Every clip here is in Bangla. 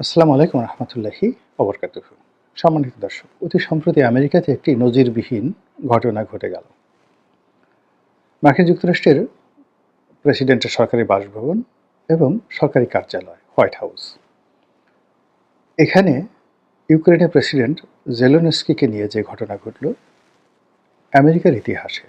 আসসালামু আলাইকুম রহমতুল্লাহি ওবরকাতুহু। সম্মানিত দর্শক, অতি সম্প্রতি আমেরিকাতে একটি নজিরবিহীন ঘটনা ঘটে গেল। মার্কিন যুক্তরাষ্ট্রের প্রেসিডেন্টের সরকারি বাসভবন এবং সরকারি কার্যালয় হোয়াইট হাউস, এখানে ইউক্রেনের প্রেসিডেন্ট জেলেনস্কিকে নিয়ে যে ঘটনা ঘটল আমেরিকার ইতিহাসে,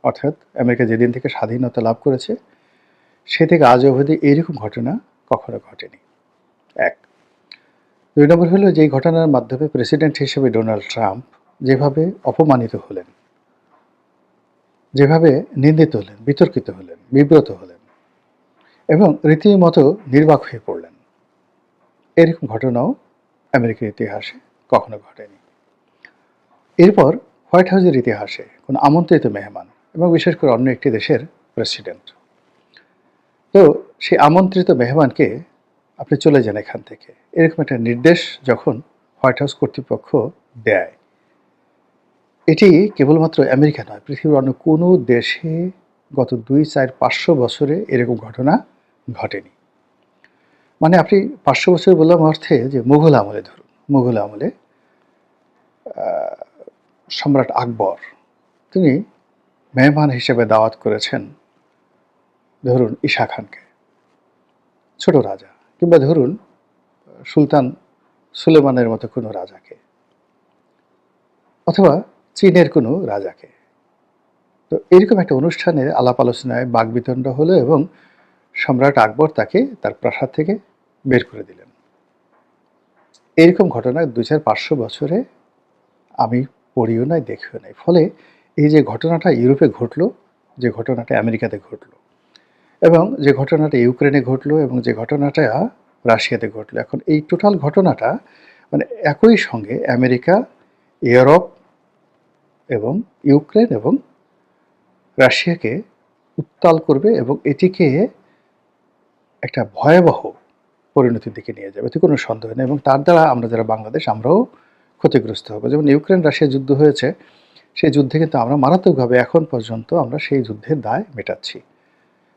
অর্থাৎ আমেরিকা যেদিন থেকে স্বাধীনতা লাভ করেছে সে থেকে আজ অবধি এইরকম ঘটনা কখনো ঘটেনি। এক, দুই নম্বর হলো, যেই ঘটনার মাধ্যমে প্রেসিডেন্ট হিসেবে ডোনাল্ড ট্রাম্প যেভাবে অপমানিত হলেন, যেভাবে নিন্দিত হলেন, বিতর্কিত হলেন, বিব্রত হলেন এবং রীতিমতো নির্বাক হয়ে পড়লেন, এরকম ঘটনাও আমেরিকার ইতিহাসে কখনো ঘটেনি। এরপর হোয়াইট হাউসের ইতিহাসে কোনো আমন্ত্রিত মেহমান এবং বিশেষ করে অন্য একটি দেশের প্রেসিডেন্ট, তো সেই আমন্ত্রিত মেহমানকে আপনি চলে যান এখান থেকে, এরকম একটা নির্দেশ যখন হোয়াইট হাউস কর্তৃপক্ষ দেয়, এটি কেবলমাত্র আমেরিকা নয়, পৃথিবীর অন্য কোনো দেশে গত 2, 4, 500 বছরে এরকম ঘটনা ঘটেনি। মানে আপনি 500 বছর বললাম অর্থে যে মুঘল আমলে ধরুন, মুঘল আমলে সম্রাট আকবর তিনি মেহমান হিসেবে দাওয়াত করেছেন ধরুন ঈশা খানকে, ছোট রাজা, কিংবা ধরুন সুলতান সুলেমানের মতো কোনো রাজাকে, অথবা চীনের কোনো রাজাকে। তো এরকম একটা অনুষ্ঠানে আলাপ আলোচনায় বাকবিতণ্ড হলো এবং সম্রাট আকবর তাকে তার প্রাসাদ থেকে বের করে দিলেন। এরকম ঘটনা 2, 4, 500 বছরে আমি পড়িও নাই, দেখিও নাই। ফলে এই যে ঘটনাটা ইউরোপে ঘটলো, যে ঘটনাটা আমেরিকাতে ঘটলো এবং যে ঘটনাটা ইউক্রেনে ঘটলো এবং যে ঘটনাটা রাশিয়াতে ঘটলো, এখন এই টোটাল ঘটনাটা মানে একই সঙ্গে আমেরিকা, ইউরোপ এবং ইউক্রেন এবং রাশিয়াকে উত্তাল করবে এবং এটিকে একটা ভয়াবহ পরিণতির দিকে নিয়ে যাবে, এতে কোনো সন্দেহ নেই। এবং তার দ্বারা আমরা যারা বাংলাদেশ, আমরাও ক্ষতিগ্রস্ত হব। যেমন ইউক্রেন রাশিয়া যুদ্ধ হয়েছে, সেই যুদ্ধে কিন্তু আমরা মারাত্মকভাবে এখন পর্যন্ত আমরা সেই যুদ্ধের দায় মেটাচ্ছি।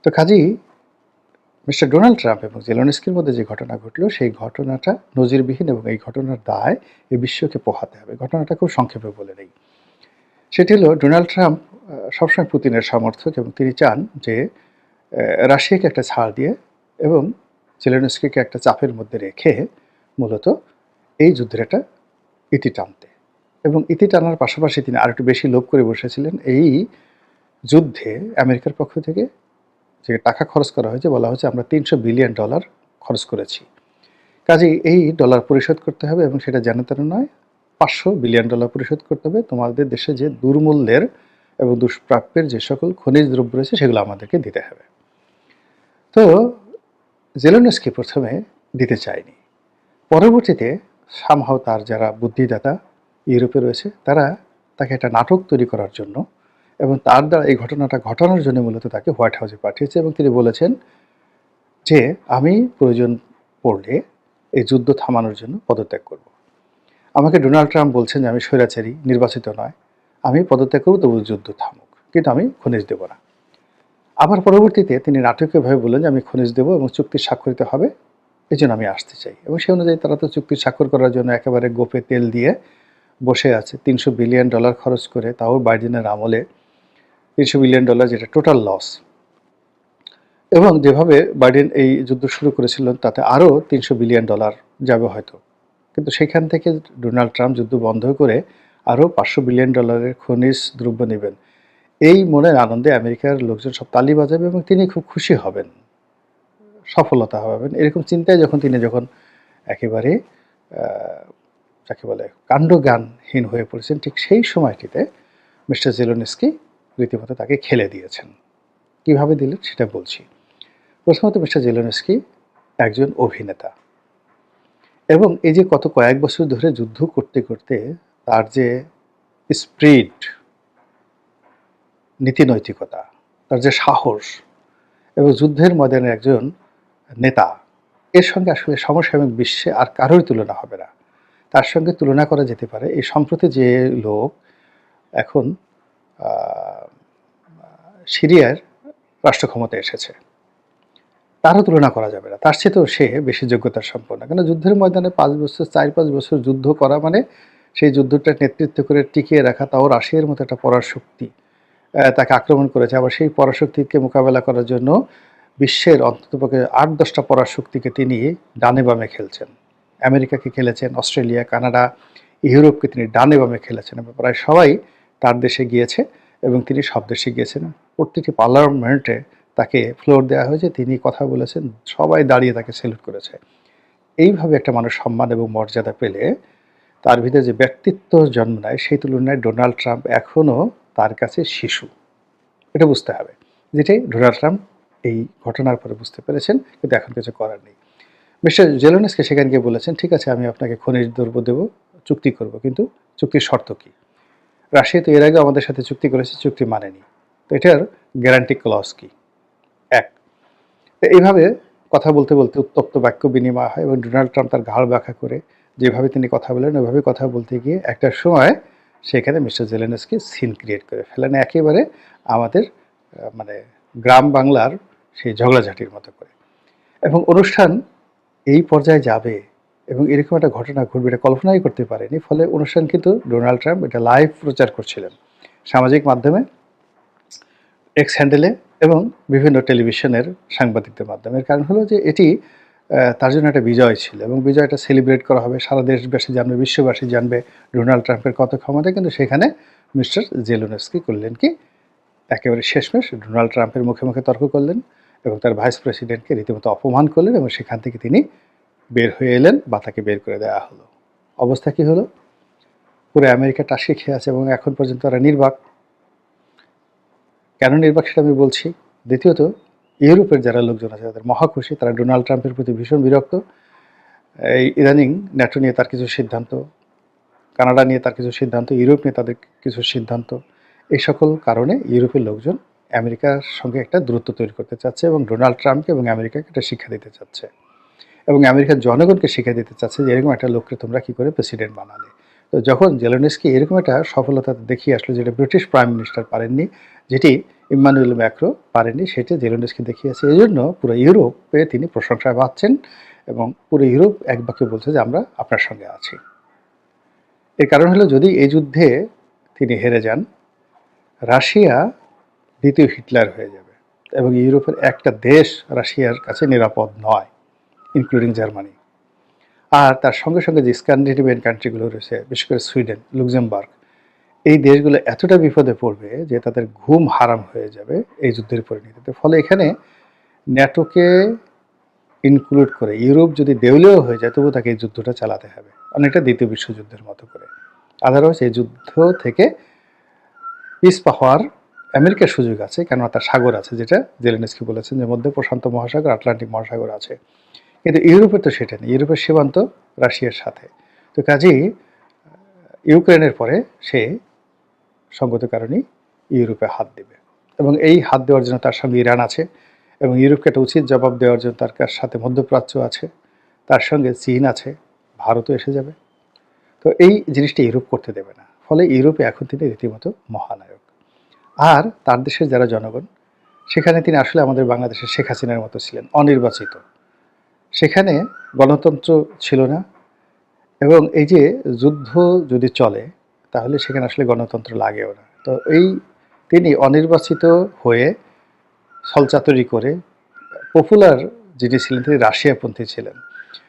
তো কাজেই মিস্টার ডোনাল্ড ট্রাম্প এবং জেলেনস্কির মধ্যে যে ঘটনা ঘটলো, সেই ঘটনাটা নজিরবিহীন এবং এই ঘটনার দায় এই বিশ্বকে পোহাতে হবে। ঘটনাটা খুব সংক্ষেপে বলে নেই। সেটি হলো, ডোনাল্ড ট্রাম্প সবসময় পুতিনের সমর্থক এবং তিনি চান যে রাশিয়াকে একটা ছাড় দিয়ে এবং জেলেনস্কিকে একটা চাপের মধ্যে রেখে মূলত এই যুদ্ধের একটা ইতি টানতে, এবং ইতি টানার পাশাপাশি তিনি আরেকটু বেশি লোভ করে বসেছিলেন। এই যুদ্ধে আমেরিকার পক্ষ থেকে যে টাকা খরচ করা হয়েছে, বলা হচ্ছে আমরা $300 বিলিয়ন খরচ করেছি, কাজেই এই ডলার পরিশোধ করতে হবে এবং সেটা যেন তেন নয়, $500 বিলিয়ন পরিশোধ করতে হবে। তোমাদের দেশে যে দুর্মূল্যের এবং দুষ্প্রাপ্যের যে সকল খনিজ দ্রব্য রয়েছে সেগুলো আমাদেরকে দিতে হবে। তো জেলেনস্কি প্রথমে দিতে চায়নি, পরবর্তীতে সামহাও তার যারা বুদ্ধিদাতা ইউরোপে রয়েছে তারা তাকে একটা নাটক তৈরি করার জন্য এবং তার দ্বারা এই ঘটনাটা ঘটানোর জন্য মূলত তাকে হোয়াইট হাউসে পাঠিয়েছে এবং তিনি বলেছেন যে আমি প্রয়োজন পড়লে এই যুদ্ধ থামানোর জন্য পদত্যাগ করব। আমাকে ডোনাল্ড ট্রাম্প বলছেন যে আমি স্বৈরাচারী, নির্বাচিত নয়, আমি পদত্যাগ করব, তবু যুদ্ধ থামুক, কিন্তু আমি খনিজ দেব না। আবার পরবর্তীতে তিনি নাটকীয়ভাবে বললেন যে আমি খনিজ দেব এবং চুক্তি স্বাক্ষরিত হবে, এই জন্য আমি আসতে চাই। এবং সেই অনুযায়ী তারা তো চুক্তি স্বাক্ষর করার জন্য একেবারে গোপে তেল দিয়ে বসে আছে, $300 বিলিয়ন খরচ করে, তাও বাইডেনের আমলে $300 বিলিয়ন, যেটা টোটাল লস। এবং যেভাবে বাইডেন এই যুদ্ধ শুরু করেছিলেন তাতে আরও $300 বিলিয়ন যাবে হয়তো, কিন্তু সেখান থেকে ডোনাল্ড ট্রাম্প যুদ্ধ বন্ধ করে আরও $500 বিলিয়ন খনিজ দ্রব্য নেবেন। এই মনের আনন্দে আমেরিকার লোকজন সব তালি বাজাবে এবং তিনি খুব খুশি হবেন, সফলতা হবেন, এরকম চিন্তায় তিনি যখন একেবারে যাকে বলে কাণ্ডজ্ঞানহীন হয়ে পড়েছেন, ঠিক সেই সময়টিতে মিস্টার জেলেনস্কি রীতিমতো তাকে খেলে দিয়েছেন। কিভাবে দিলেন সেটা বলছি। প্রথমত, মিস্টার জেলেনস্কি একজন অভিনেতা এবং এই যে কত কয়েক বছর ধরে যুদ্ধ করতে করতে তার যে স্পিরিট, নীতিনৈতিকতা, তার যে সাহস এবং যুদ্ধের ময়দানে একজন নেতা, এর সঙ্গে আসলে সমসাময়িক বিশ্বে আর কারোর তুলনা হবে না। তার সঙ্গে তুলনা করা যেতে পারে এই সম্প্রতি যে লোক এখন সিরিয়ার রাষ্ট্র ক্ষমতায় এসেছে, তারও তুলনা করা যাবে না। তার চেয়ে তো সে বেশি যোগ্যতার সম্পন্ন। কেন যুদ্ধের ময়দানে ৫ বছর ৪-৫ বছর যুদ্ধ করা মানে সেই যুদ্ধটা নেতৃত্ব করে টিকিয়ে রাখা, তাও রাশিয়ার মতো একটা পরাশক্তি তাকে আক্রমণ করেছে। আবার সেই পরাশক্তিকে মোকাবেলা করার জন্য বিশ্বের অন্ততপক্ষে ৮-১০ টা পরাশক্তিকে তিনি ডানে বামে খেলছেন। আমেরিকাকে খেলেছেন, অস্ট্রেলিয়া, কানাডা, ইউরোপকে তিনি ডানে বামে খেলেছেন এবং প্রায় সবাই তার দেশে গিয়েছে এবং তিনি সব দেশে গিয়েছেন। প্রতিটি পার্লামেন্টে তাকে ফ্লোর দেওয়া হয়েছে, তিনি কথা বলেছেন, সবাই দাঁড়িয়ে তাকে স্যালুট করেছে। এইভাবে একটা মানুষ সম্মান এবং মর্যাদা পেলে তার ভিতরে যে ব্যক্তিত্ব জন্ম নেয়, সেই তুলনায় ডোনাল্ড ট্রাম্প এখনও তার কাছে শিশু। এটা বুঝতে হবে, যেটাই ডোনাল্ড ট্রাম্প এই ঘটনার পরে বুঝতে পেরেছেন, কিন্তু এখন কিছু করার নেই। মিস্টার জেলেনস্কি সেখানে গিয়ে বলেছেন, ঠিক আছে আমি আপনাকে খনিজ দ্রব্য দেবো, চুক্তি করব, কিন্তু চুক্তির শর্ত কী? রাশিয়া তো এর আগে আমাদের সাথে চুক্তি করেছে, চুক্তি মানেনি, তো এটার গ্যারান্টি ক্লজ কী? এক। তো এইভাবে কথা বলতে বলতে উত্তপ্ত বাক্য বিনিময় হয় এবং ডোনাল্ড ট্রাম্প তার ঘাড় ব্যাখ্যা করে যেভাবে তিনি কথা বলেন ওইভাবে কথা বলতে গিয়ে একটা সময় সেখানে মিস্টার জেলেনস্কি সিন ক্রিয়েট করে ফেলেন, একেবারে আমাদের মানে গ্রাম বাংলার সেই ঝগড়াঝাটির মতো করে। এবং অনুষ্ঠান এই পর্যায়ে যাবে এবং এরকম একটা ঘটনা ঘটবে এটা কল্পনাই করতে পারেনি। ফলে অনুষ্ঠান কিন্তু ডোনাল্ড ট্রাম্প এটা লাইভ প্রচার করছিলেন সামাজিক মাধ্যমে, এক্স হ্যান্ডেলে এবং বিভিন্ন টেলিভিশনের সাংবাদিকদের মাধ্যমে। এর কারণ হলো যে এটি তার জন্য একটা বিজয় ছিল এবং বিজয়টা সেলিব্রেট করা হবে, সারা দেশবাসী জানবে, বিশ্ববাসী জানবে ডোনাল্ড ট্রাম্পের কত ক্ষমতা। কিন্তু সেখানে মিস্টার জেলেনস্কি করলেন কি, একেবারে শেষমেশ ডোনাল্ড ট্রাম্পের মুখে মুখে তর্ক করলেন এবং তার ভাইস প্রেসিডেন্টকে রীতিমতো অপমান করলেন এবং সেখান থেকে তিনি বের হয়ে এলেন বা তাকে বের করে দেওয়া হলো। অবস্থা কী হলো? পুরো আমেরিকা টাসকে খেয়ে আছে এবং এখন পর্যন্ত তারা নির্বাক। কেন নির্বাক সেটা আমি বলছি। দ্বিতীয়ত, ইউরোপের যারা লোকজন আছে তাদের মহাখুশি, তারা ডোনাল্ড ট্রাম্পের প্রতি ভীষণ বিরক্ত। এই ইদানিং ন্যাটো নিয়ে তার কিছু সিদ্ধান্ত, কানাডা নিয়ে তার কিছু সিদ্ধান্ত, ইউরোপ নিয়ে তাদের কিছু সিদ্ধান্ত, এই সকল কারণে ইউরোপের লোকজন আমেরিকার সঙ্গে একটা দূরত্ব তৈরি করতে চাচ্ছে এবং ডোনাল্ড ট্রাম্পকে এবং আমেরিকাকে একটা শিক্ষা দিতে চাচ্ছে এবং আমেরিকার জনগণকে শিক্ষা দিতে চাচ্ছে যে এরকম একটা লোককে তোমরা কী করে প্রেসিডেন্ট বানালে। তো যখন জেলেনস্কি এরকম একটা সফলতা দেখিয়ে আসলো, যেটা ব্রিটিশ প্রাইম মিনিস্টার পারেননি, যেটি ইম্মানুয়েল ম্যাক্রো পারেননি, সেটি জেলেনস্কি দেখিয়েছে। এই জন্য পুরো ইউরোপে তিনি প্রশংসায় পাচ্ছেন এবং পুরো ইউরোপ এক বাক্যে বলছে যে আমরা আপনার সঙ্গে আছি। এর কারণ হলো, যদি এই যুদ্ধে তিনি হেরে যান, রাশিয়া দ্বিতীয় হিটলার হয়ে যাবে এবং ইউরোপের একটা দেশ রাশিয়ার কাছে নিরাপদ নয়, ইনক্লুডিং জার্মানি। আর তার সঙ্গে সঙ্গে যে স্ক্যান্ডিনেভিয়ান কান্ট্রিগুলো রয়েছে, বিশেষ করে সুইডেন, লুক্সেমবার্গ, এই দেশগুলো এতটা বিপদে পড়বে যে তাদের ঘুম হারাম হয়ে যাবে এই যুদ্ধের পরিণতিতে। ফলে এখানে ন্যাটোকে ইনক্লুড করে ইউরোপ যদি দেউলেও হয়ে যায়, তবু তাকে এই যুদ্ধটা চালাতে হবে, অনেকটা দ্বিতীয় বিশ্বযুদ্ধের মতো করে। আদারওয়াইজ এই যুদ্ধ থেকে পিছপা হওয়ার আমেরিকার সুযোগ আছে, কেননা তার সাগর আছে, যেটা জেলেনস্কি বলেছেন যে মধ্যে প্রশান্ত মহাসাগর, আটলান্টিক মহাসাগর আছে। কিন্তু ইউরোপের তো সেটা নেই, ইউরোপের সীমান্ত রাশিয়ার সাথে। তো কাজেই ইউক্রেনের পরে সে সঙ্গত কারণেই ইউরোপে হাত দেবে এবং এই হাত দেওয়ার জন্য তার সঙ্গে ইরান আছে এবং ইউরোপকে একটা উচিত জবাব দেওয়ার জন্য তার সাথে মধ্যপ্রাচ্য আছে, তার সঙ্গে চীন আছে, ভারতও এসে যাবে। তো এই জিনিসটা ইউরোপ করতে দেবে না। ফলে ইউরোপে এখন তিনি রীতিমতো মহানায়ক। আর তার দেশের যারা জনগণ, সেখানে তিনি আসলে আমাদের বাংলাদেশের শেখ হাসিনার মতো ছিলেন, অনির্বাচিত। সেখানে গণতন্ত্র ছিল না এবং এই যে যুদ্ধ যদি চলে তাহলে সেখানে আসলে গণতন্ত্র লাগেও না। তো তিনি অনির্বাচিত হয়ে ছলচাতুরি করে পপুলার যিনি ছিলেন তিনি রাশিয়াপন্থী ছিলেন।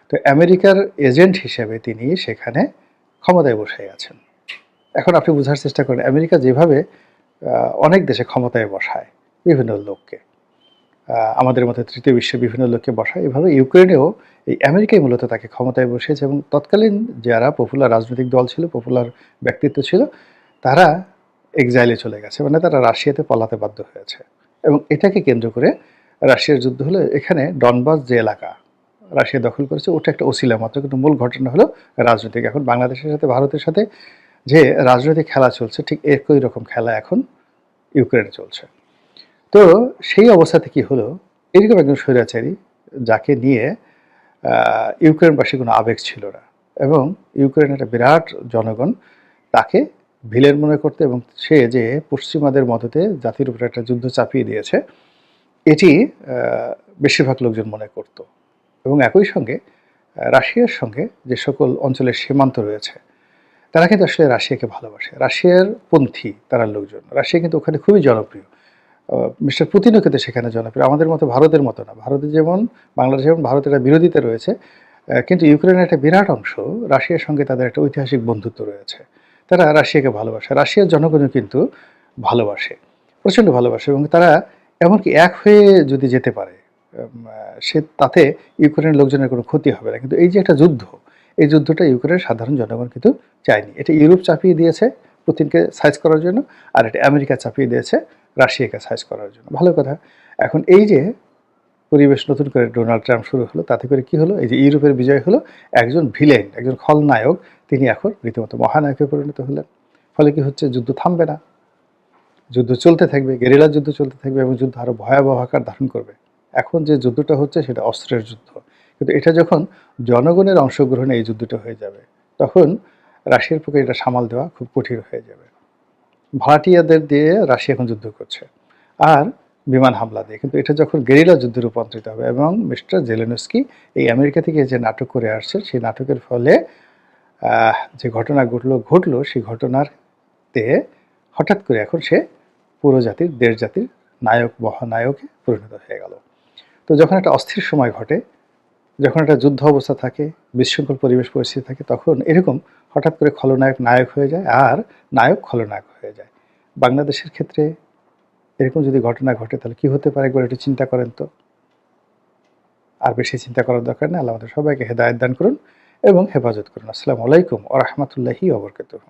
তো আমেরিকার এজেন্ট হিসেবে তিনি সেখানে ক্ষমতায় বসে আছেন। এখন আপনি বোঝার চেষ্টা করেন, আমেরিকা যেভাবে অনেক দেশে ক্ষমতায় বসায় বিভিন্ন লোককে, আমাদের মতো তৃতীয় বিশ্বের বিভিন্ন লোককে বসায়, এভাবে ইউক্রেনেও এই আমেরিকাই মূলত তাকে ক্ষমতায় বসিয়েছে এবং তৎকালীন যারা পপুলার রাজনৈতিক দল ছিল, পপুলার ব্যক্তিত্ব ছিল, তারা এক্সাইলে চলে গেছে, মানে তারা রাশিয়াতে পলাতে বাধ্য হয়েছে। এবং এটাকে কেন্দ্র করে রাশিয়ার যুদ্ধ হলো। এখানে ডনবাস যে এলাকা রাশিয়া দখল করেছে, ওটা একটা ওসিলা মাত্র, কিন্তু মূল ঘটনা হলো রাজনৈতিক। এখন বাংলাদেশের সাথে ভারতের সাথে যে রাজনৈতিক খেলা চলছে, ঠিক একই রকম খেলা এখন ইউক্রেনে চলছে। তো সেই অবস্থাতে কি হলো, এরকম একজন স্বৈরাচারী যাকে নিয়ে ইউক্রেনবাসী কোনো আবেগ ছিল না এবং ইউক্রেনের একটা বিরাট জনগণ তাকে ভিলেন মনে করতে এবং সে যে পশ্চিমাদের মদতে জাতির উপরে একটা যুদ্ধ চাপিয়ে দিয়েছে, এটি বেশিরভাগ লোকজন মনে করত। এবং একই সঙ্গে রাশিয়ার সঙ্গে যে সকল অঞ্চলের সীমান্ত রয়েছে তারা কিন্তু আসলে রাশিয়াকে ভালোবাসে। রাশিয়ার পন্থী তারা লোকজন। রাশিয়া কিন্তু ওখানে খুবই জনপ্রিয়। মিস্টার পুতিনও কিন্তু সেখানে জনপ্রিয়। আমাদের মতো ভারতের মতো না। ভারতে যেমন বাংলাদেশ যেমন ভারতের একটা বিরোধিতা রয়েছে, কিন্তু ইউক্রেনের একটা বিরাট অংশ রাশিয়ার সঙ্গে তাদের একটা ঐতিহাসিক বন্ধুত্ব রয়েছে। তারা রাশিয়াকে ভালোবাসে। রাশিয়ার জনগণও কিন্তু ভালোবাসে, প্রচণ্ড ভালোবাসে এবং তারা এমনকি এক হয়ে যদি যেতে পারে সে তাতে ইউক্রেনের লোকজনের কোনো ক্ষতি হবে না। কিন্তু এই যে একটা যুদ্ধ, এই যুদ্ধটা ইউক্রেনের সাধারণ জনগণ কিন্তু চায়নি। এটা ইউরোপ চাপিয়ে দিয়েছে পুতিনকে সাইজ করার জন্য, আর এটা আমেরিকা চাপিয়ে দিয়েছে রাশিয়াকে সাইজ করার জন্য। ভালো কথা। এখন এই যে পরিবেশ নতুন করে ডোনাল্ড ট্রাম্প শুরু হলো, তাতে করে কি হলো? এই যে ইউরোপের বিজয় হলো, একজন ভিলেন, একজন খলনায়ক তিনি এখন রীতিমতো মহানায়কে পরিণত হলেন। ফলে কি হচ্ছে? যুদ্ধ থামবে না, যুদ্ধ চলতে থাকবে, গেরিলা যুদ্ধ চলতে থাকবে এবং যুদ্ধ আরও ভয়াবহ আকার ধারণ করবে। এখন যে যুদ্ধটা হচ্ছে সেটা অস্ত্রের যুদ্ধ, কিন্তু এটা যখন জনগণের অংশগ্রহণে এই যুদ্ধটা হয়ে যাবে তখন রাশিয়ার পক্ষে এটা সামাল দেওয়া খুব কঠিন হয়ে যাবে। ভাড়াটিয়াদের দিয়ে রাশিয়া এখন যুদ্ধ করছে আর বিমান হামলা দিয়ে, কিন্তু এটা যখন গেরিলা যুদ্ধে রূপান্তরিত হবে এবং মিস্টার জেলেনস্কি এই আমেরিকা থেকে যে নাটক করে আসছে সেই নাটকের ফলে যে ঘটনা ঘটলো সেই ঘটনাতে হঠাৎ করে এখন সে পুরো জাতির, দেশ জাতির নায়ক, মহানায়কে পরিণত হয়ে গেল। তো যখন একটা অস্থির সময় ঘটে, যখন একটা যুদ্ধ অবস্থা থাকে, বিশৃঙ্খল পরিবেশ পরিস্থিতি থাকে, তখন এরকম হঠাৎ করে খলনায়ক নায়ক হয়ে যায় আর নায়ক খলনায়ক হয়ে যায়। বাংলাদেশের ক্ষেত্রে এরকম যদি ঘটনা ঘটে তাহলে কি হতে পারে একবার একটু চিন্তা করেন তো। আর বেশি চিন্তা করার দরকার নেই। আল্লাহ আমাদের সবাইকে হেদায়েত দান করুন এবং হেফাজত করুন। আসসালামু আলাইকুম ওয়া রাহমাতুল্লাহি ওয়া বারাকাতুহু।